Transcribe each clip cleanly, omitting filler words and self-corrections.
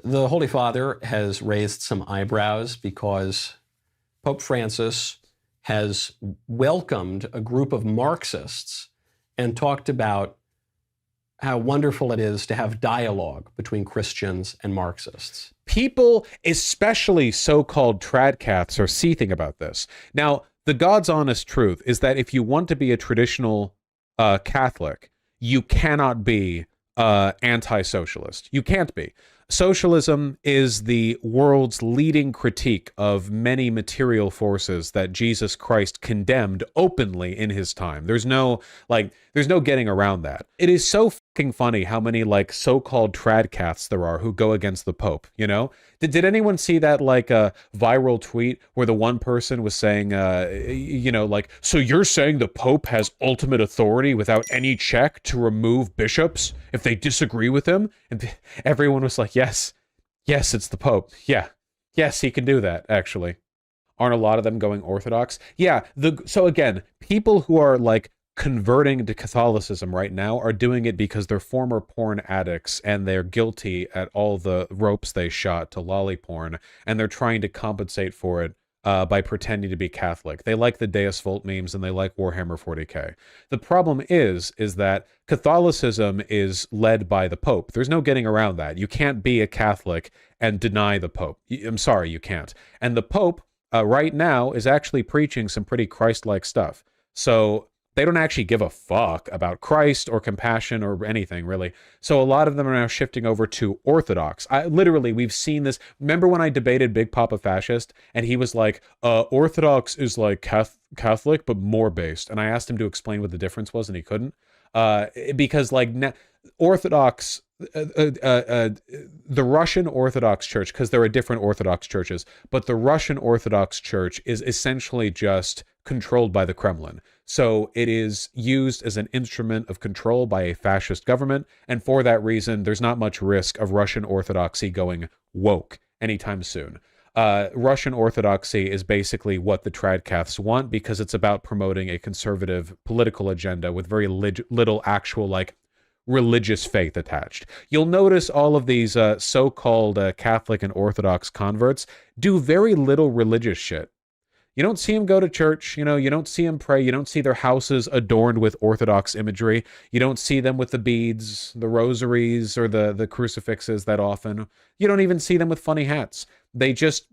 The Holy Father has raised some eyebrows because Pope Francis has welcomed a group of Marxists and talked about how wonderful it is to have dialogue between Christians and Marxists. People, especially so-called tradcaths, are seething about this. Now, the God's honest truth is that if you want to be a traditional Catholic, you cannot be anti-socialist. You can't be. Socialism is the world's leading critique of many material forces that Jesus Christ condemned openly in his time. There's no getting around that. It is so fucking funny how many like so-called tradcaths there are who go against the Pope, you know? Did anyone see that like viral tweet where the one person was saying, you know, like, so you're saying the Pope has ultimate authority without any check to remove bishops if they disagree with him? And everyone was like, yes, it's the Pope. Yeah, yes, he can do that, actually. Aren't a lot of them going Orthodox? Yeah, so again, people who are like converting to Catholicism right now are doing it because they're former porn addicts and they're guilty at all the ropes they shot to lolly porn, and they're trying to compensate for it by pretending to be Catholic. They like the Deus Vult memes and they like Warhammer 40k. The problem is that Catholicism is led by the Pope. There's no getting around that. You can't be a Catholic and deny the Pope. I'm sorry, you can't. And the Pope right now is actually preaching some pretty Christ-like stuff. So they don't actually give a fuck about Christ or compassion or anything, really. So a lot of them are now shifting over to Orthodox. Literally, we've seen this. Remember when I debated Big Papa Fascist, and he was like, Orthodox is like Catholic, but more based. And I asked him to explain what the difference was, and he couldn't. Because like Orthodox, the Russian Orthodox Church, because there are different Orthodox churches, but the Russian Orthodox Church is essentially just controlled by the Kremlin. So it is used as an instrument of control by a fascist government, and for that reason, there's not much risk of Russian Orthodoxy going woke anytime soon. Russian Orthodoxy is basically what the tradcaths want because it's about promoting a conservative political agenda with very little actual, like, religious faith attached. You'll notice all of these so-called Catholic and Orthodox converts do very little religious shit. You don't see them go to church, you know, you don't see them pray, you don't see their houses adorned with Orthodox imagery, you don't see them with the beads, the rosaries, or the crucifixes that often. You don't even see them with funny hats. They just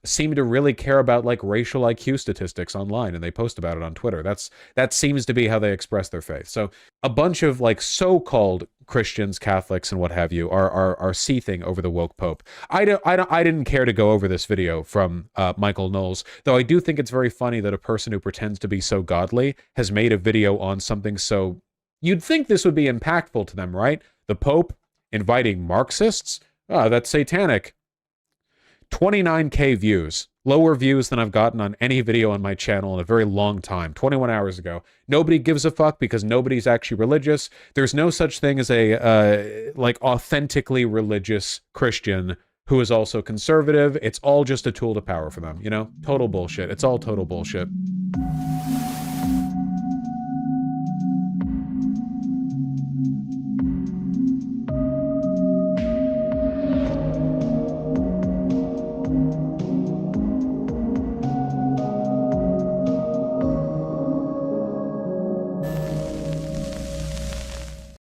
seem to really care about like racial IQ statistics online, and they post about it on Twitter. That seems to be how they express their faith. So a bunch of like so-called Christians, Catholics, and what have you are seething over the woke Pope. I didn't care to go over this video from Michael Knowles, though I do think it's very funny that a person who pretends to be so godly has made a video on something so you'd think this would be impactful to them, right? The Pope inviting Marxists? Ah, that's satanic. 29K views. Lower views than I've gotten on any video on my channel in a very long time. 21 hours ago. Nobody gives a fuck because nobody's actually religious. There's no such thing as a, like, authentically religious Christian who is also conservative. It's all just a tool to power for them, you know? Total bullshit. It's all total bullshit.